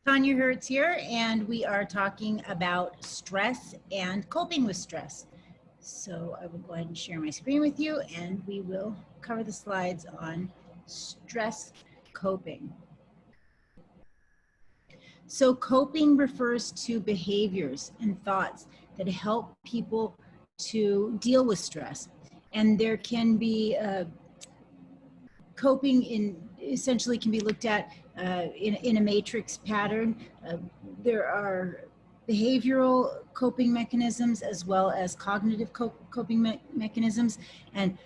Tanya Hertz here, and we are talking about stress and coping with stress. So I will go ahead and share my screen with you, and we will cover the slides on stress coping. So coping refers to behaviors and thoughts that help people to deal with stress. And there can be coping essentially can be looked at in a matrix pattern. There are behavioral coping mechanisms as well as cognitive coping mechanisms, and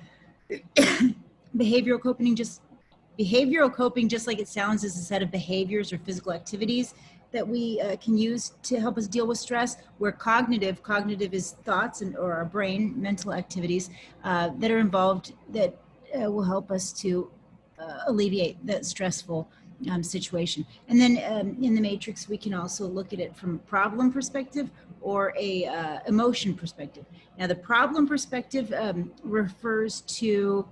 behavioral coping, just like it sounds, is a set of behaviors or physical activities that we can use to help us deal with stress, where cognitive is thoughts or our brain, mental activities that are involved that will help us to alleviate that stressful situation. And then in the matrix, we can also look at it from a problem perspective or a emotion perspective. Now, the problem perspective refers to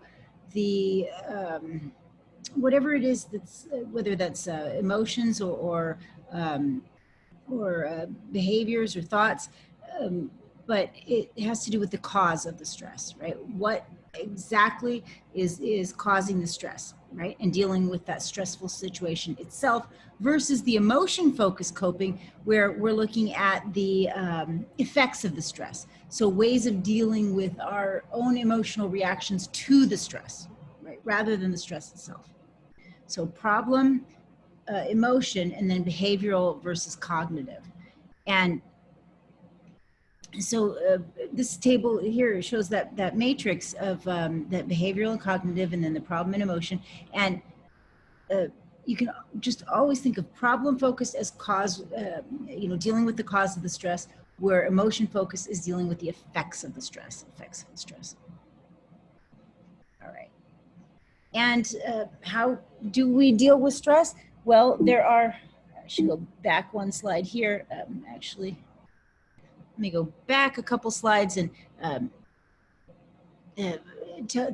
the whatever it is that's whether that's emotions or behaviors or thoughts, but it has to do with the cause of the stress, right? What exactly is causing the stress, right? And dealing with that stressful situation itself, versus the emotion-focused coping, where we're looking at the effects of the stress. So ways of dealing with our own emotional reactions to the stress, right? Rather than the stress itself. So problem, emotion, and then behavioral versus cognitive. And so this table here shows that matrix of that behavioral and cognitive, and then the problem and emotion. And you can just always think of problem focused as cause, dealing with the cause of the stress, where emotion focused is dealing with the effects of the stress, All right. And how do we deal with stress? Well, I should go back one slide here, actually. Let me go back a couple slides and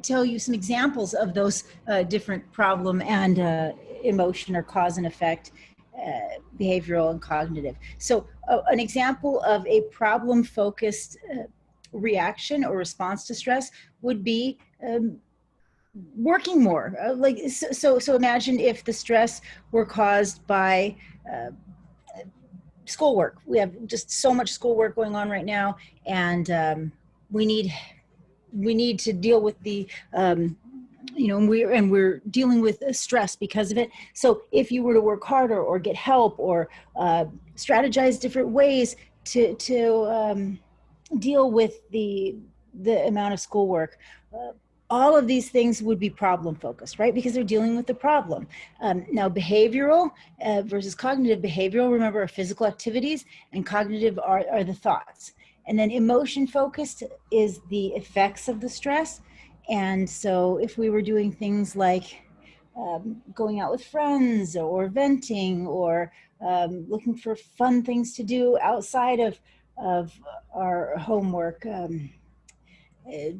tell you some examples of those different problem and emotion or cause and effect, behavioral and cognitive. So an example of a problem-focused reaction or response to stress would be working more. So imagine if the stress were caused by schoolwork. We have just so much schoolwork going on right now, and we need to deal with the we're dealing with stress because of it. So if you were to work harder or get help or strategize different ways to deal with the amount of schoolwork, all of these things would be problem focused, right? Because they're dealing with the problem. Now, behavioral versus cognitive. Behavioral, remember, are physical activities, and cognitive are the thoughts. And then emotion focused is the effects of the stress. And so if we were doing things like going out with friends or venting or looking for fun things to do outside of our homework,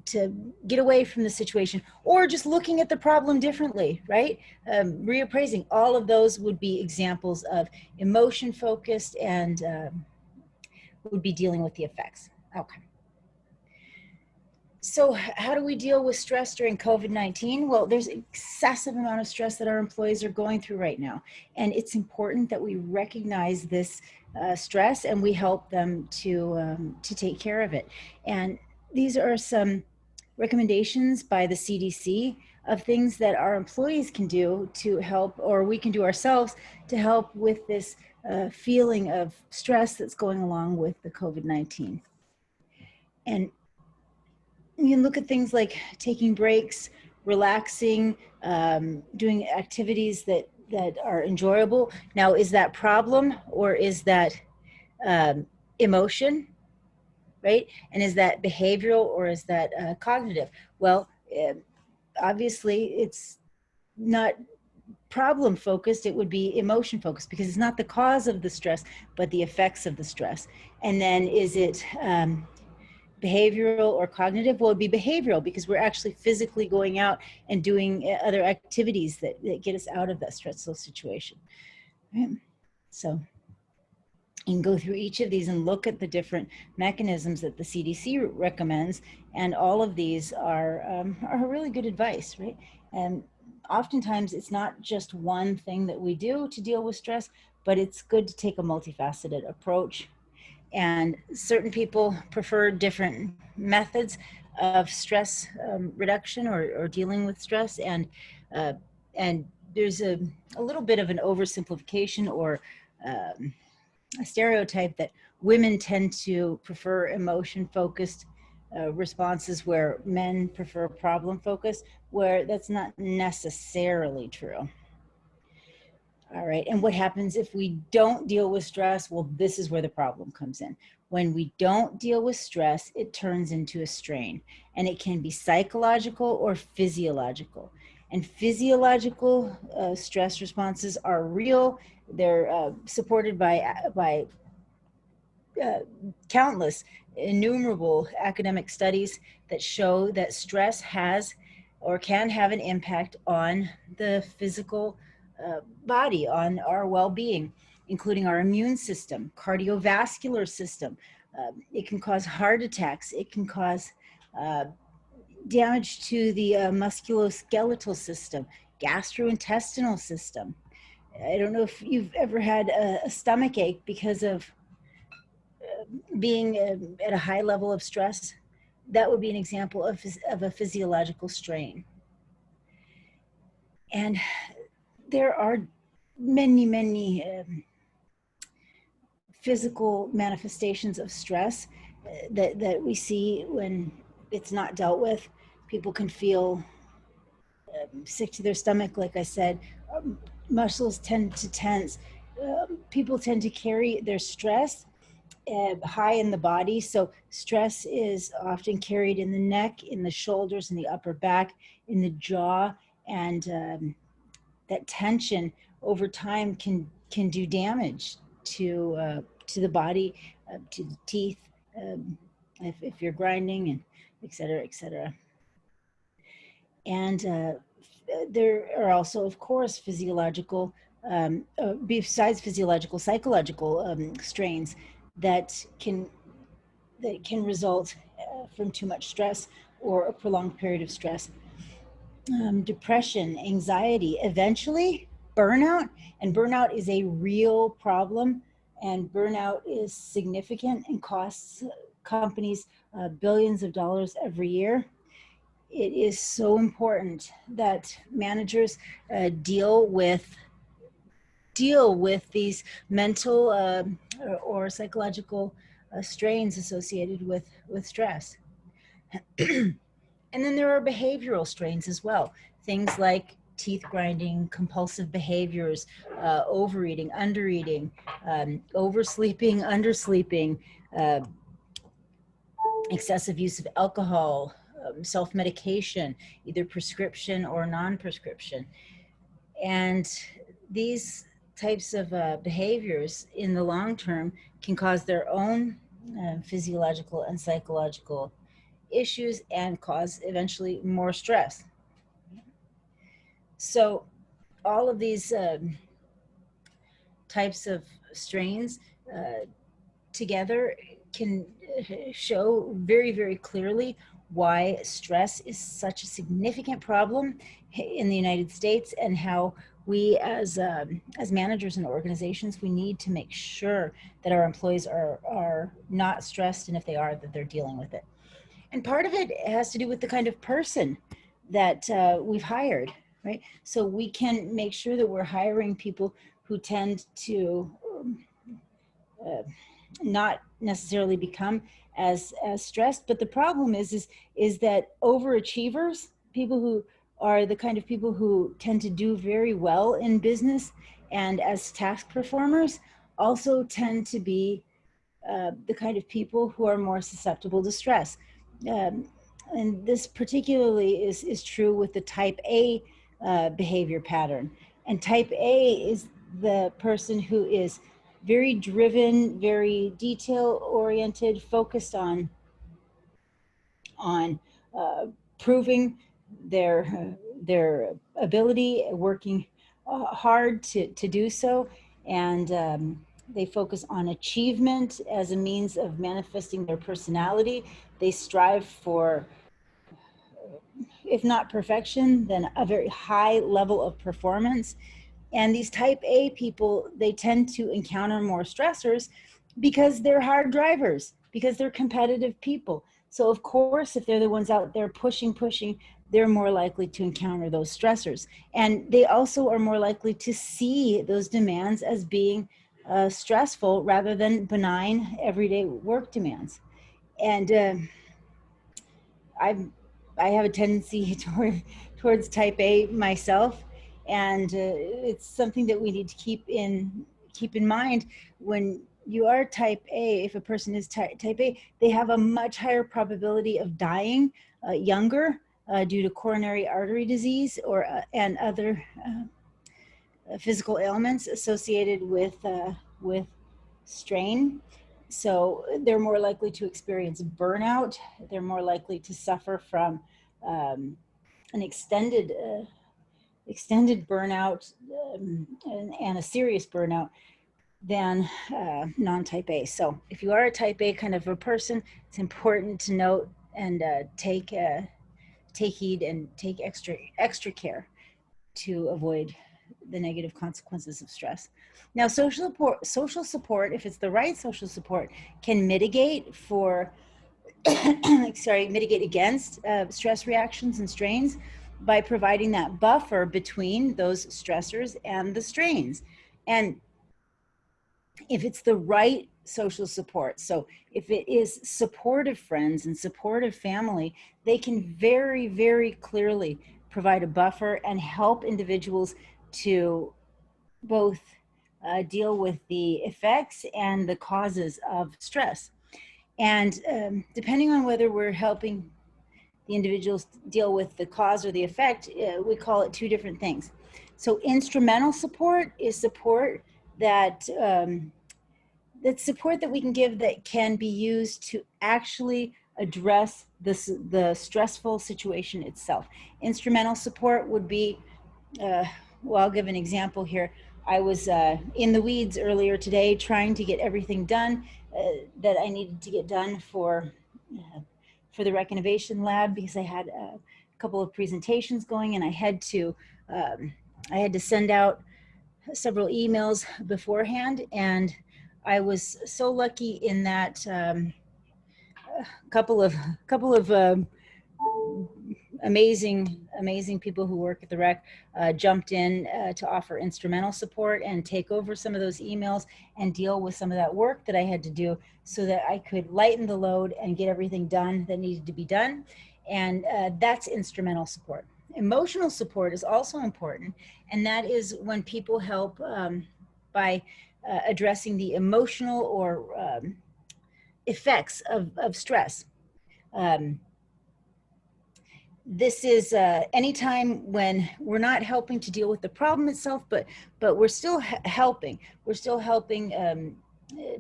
to get away from the situation, or just looking at the problem differently, right? Reappraising, all of those would be examples of emotion focused and would be dealing with the effects. Okay. So how do we deal with stress during COVID-19? Well, there's an excessive amount of stress that our employees are going through right now. And it's important that we recognize this stress and we help them to take care of it. And these are some recommendations by the CDC of things that our employees can do to help, or we can do ourselves to help with this feeling of stress that's going along with the COVID-19. And you can look at things like taking breaks, relaxing, doing activities that are enjoyable. Now, is that problem or is that emotion? Right? And is that behavioral or is that cognitive? Well, obviously it's not problem focused, it would be emotion focused, because it's not the cause of the stress, but the effects of the stress. And then is it behavioral or cognitive? Well, it'd be behavioral, because we're actually physically going out and doing other activities that get us out of that stressful situation. Right? So you can go through each of these and look at the different mechanisms that the CDC recommends, and all of these are really good advice, right? And oftentimes it's not just one thing that we do to deal with stress, but it's good to take a multifaceted approach. And certain people prefer different methods of stress reduction or dealing with stress, uh, and there's a little bit of an oversimplification or a stereotype that women tend to prefer emotion focused responses where men prefer problem focused, where that's not necessarily true. All right, and what happens if we don't deal with stress? Well, this is where the problem comes in. When we don't deal with stress, it turns into a strain, and it can be psychological or physiological. And physiological stress responses are real. They're supported by countless, innumerable academic studies that show that stress has or can have an impact on the physical body, on our well-being, including our immune system, cardiovascular system. It can cause heart attacks. It can cause damage to the musculoskeletal system, gastrointestinal system. I don't know if you've ever had a stomach ache because of being at a high level of stress. That would be an example of a physiological strain. And there are many physical manifestations of stress that we see when it's not dealt with. People can feel sick to their stomach, like I said. Muscles tend to tense. People tend to carry their stress high in the body. So stress is often carried in the neck, in the shoulders, in the upper back, in the jaw, and that tension over time can do damage to the body, to the teeth, if you're grinding, and et cetera, et cetera. And there are also, of course, physiological, besides physiological, psychological strains that can result from too much stress or a prolonged period of stress. Depression, anxiety, eventually burnout, and burnout is a real problem, and burnout is significant and costs companies billions of dollars every year. It is so important that managers deal with these mental or psychological strains associated with stress. And then there are behavioral strains as well. Things like teeth grinding, compulsive behaviors, overeating, undereating, oversleeping, undersleeping, excessive use of alcohol, self-medication, either prescription or non-prescription. And these types of behaviors in the long term can cause their own physiological and psychological issues and cause eventually more stress. So all of these types of strains together can show very clearly why stress is such a significant problem in the United States, and how we as managers and organizations, we need to make sure that our employees are not stressed, and if they are, that they're dealing with it. And part of it has to do with the kind of person that we've hired, right? So we can make sure that we're hiring people who tend to not necessarily become as stressed. But the problem is that overachievers, people who are the kind of people who tend to do very well in business and as task performers, also tend to be the kind of people who are more susceptible to stress. And this particularly is true with the type A behavior pattern. And type A is the person who is very driven, very detail oriented, focused on proving their ability, working hard to do so. and they focus on achievement as a means of manifesting their personality. They strive for, if not perfection, then a very high level of performance. And these type A people, they tend to encounter more stressors because they're hard drivers, because they're competitive people. So of course, if they're the ones out there pushing, they're more likely to encounter those stressors. And they also are more likely to see those demands as being stressful rather than benign everyday work demands. And I have a tendency towards type A myself, and it's something that we need to keep in mind. When you are type A, if a person is type A, they have a much higher probability of dying younger due to coronary artery disease or and other physical ailments associated with strain. So they're more likely to experience burnout. They're more likely to suffer from an extended burnout and a serious burnout than non-type A. So if you are a type A kind of a person, it's important to note and take heed and take extra care to avoid the negative consequences of stress. Now, social support, if it's the right social support, can mitigate mitigate against stress reactions and strains by providing that buffer between those stressors and the strains. And if it's the right social support, so if it is supportive friends and supportive family, they can very, very clearly provide a buffer and help individuals to both deal with the effects and the causes of stress. And depending on whether we're helping the individuals deal with the cause or the effect, we call it two different things. So instrumental support is support that support that we can give that can be used to actually address the stressful situation itself. Instrumental support would be, well, I'll give an example here. I was in the weeds earlier today trying to get everything done that I needed to get done for the Recommendations lab, because I had a couple of presentations going, and I had to send out several emails beforehand. And I was so lucky in that couple of amazing people who work at the rec jumped in to offer instrumental support and take over some of those emails and deal with some of that work that I had to do, so that I could lighten the load and get everything done that needed to be done. And that's instrumental support. Emotional support is also important, and that is when people help by addressing the emotional or effects of stress. This is anytime when we're not helping to deal with the problem itself, but we're still helping. We're still helping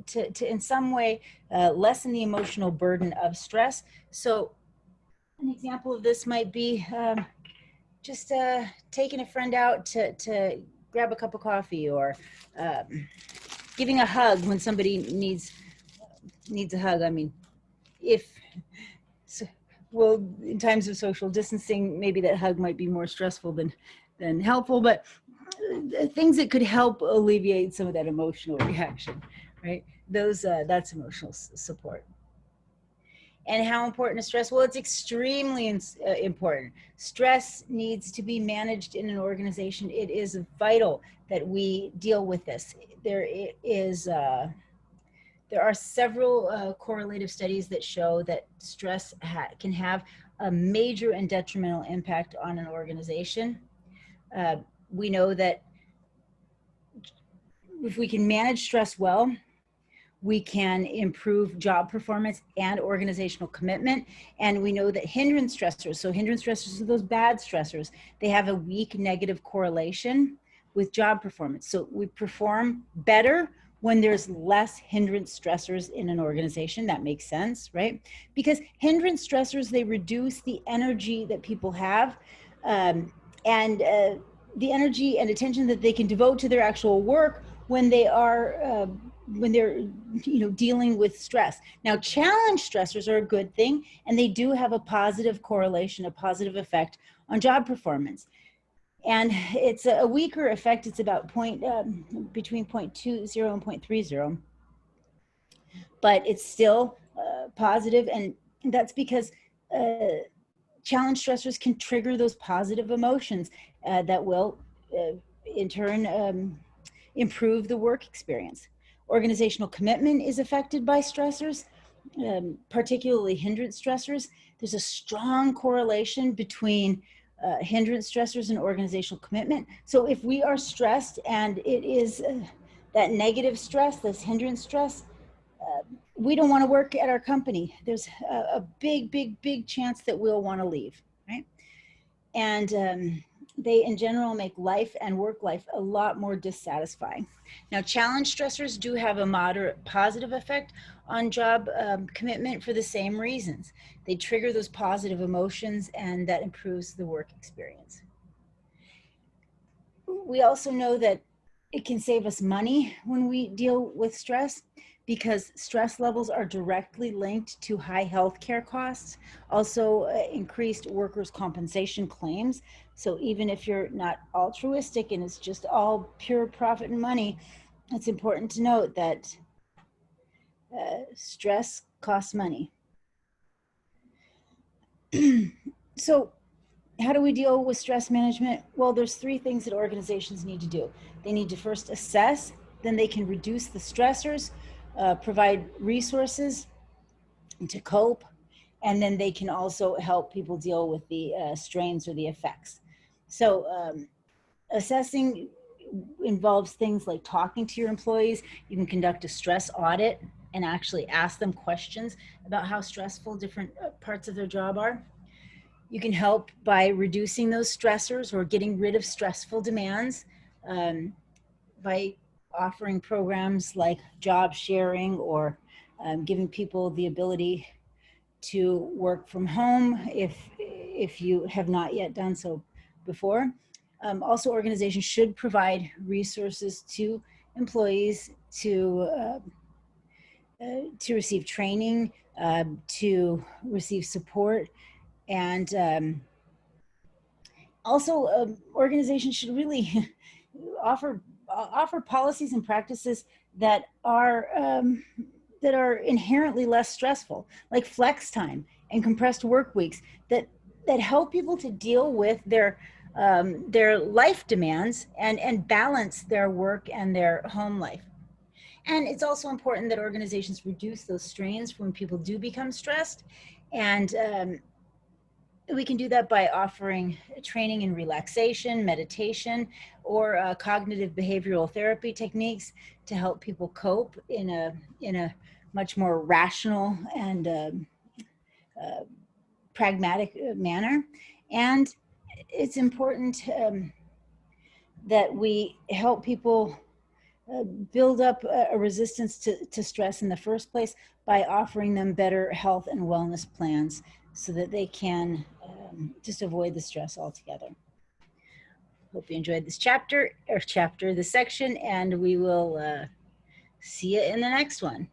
to in some way lessen the emotional burden of stress. So an example of this might be just taking a friend out to grab a cup of coffee, or giving a hug when somebody needs a hug. I mean, well, in times of social distancing, maybe that hug might be more stressful than helpful, but things that could help alleviate some of that emotional reaction, right? That's emotional support. And how important is stress? Well, it's extremely important. Stress needs to be managed in an organization. It is vital that we deal with this. There are several correlative studies that show that stress can have a major and detrimental impact on an organization. We know that if we can manage stress well, we can improve job performance and organizational commitment. And we know that hindrance stressors, so hindrance stressors are those bad stressors, they have a weak negative correlation with job performance. So we perform better when there's less hindrance stressors in an organization. That makes sense, right? Because hindrance stressors, they reduce the energy that people have, and the energy and attention that they can devote to their actual work, when they are when they're dealing with stress. Now, challenge stressors are a good thing, and they do have a positive correlation, a positive effect on job performance. And it's a weaker effect. It's about between 0.20 and 0.30, but it's still positive, and that's because challenge stressors can trigger those positive emotions that will in turn improve the work experience. Organizational commitment is affected by stressors, particularly hindrance stressors. There's a strong correlation between hindrance stressors and organizational commitment. So if we are stressed and it is that negative stress, this hindrance stress, we don't want to work at our company. There's a big chance that we'll want to leave, right? And they in general make life and work life a lot more dissatisfying. Now, challenge stressors do have a moderate positive effect on job commitment for the same reasons. They trigger those positive emotions, and that improves the work experience. We also know that it can save us money when we deal with stress, because stress levels are directly linked to high healthcare costs, also increased workers' compensation claims. So even if you're not altruistic and it's just all pure profit and money, it's important to note that stress costs money. So how do we deal with stress management? Well, there's 3 things that organizations need to do. They need to first assess, then they can reduce the stressors, provide resources to cope, and then they can also help people deal with the strains or the effects. So assessing involves things like talking to your employees. You can conduct a stress audit and actually ask them questions about how stressful different parts of their job are. You can help by reducing those stressors or getting rid of stressful demands by offering programs like job sharing, or giving people the ability to work from home if you have not yet done so before. Also, organizations should provide resources to employees to receive training, to receive support, and also organizations should really offer policies and practices that are inherently less stressful, like flex time and compressed work weeks, that help people to deal with their life demands and balance their work and their home life. And it's also important that organizations reduce those strains when people do become stressed, and we can do that by offering training in relaxation, meditation, or cognitive behavioral therapy techniques to help people cope in a much more rational and pragmatic manner. And it's important that we help people build up a resistance to stress in the first place by offering them better health and wellness plans so that they can just avoid the stress altogether. Hope you enjoyed this this section, and we will see you in the next one.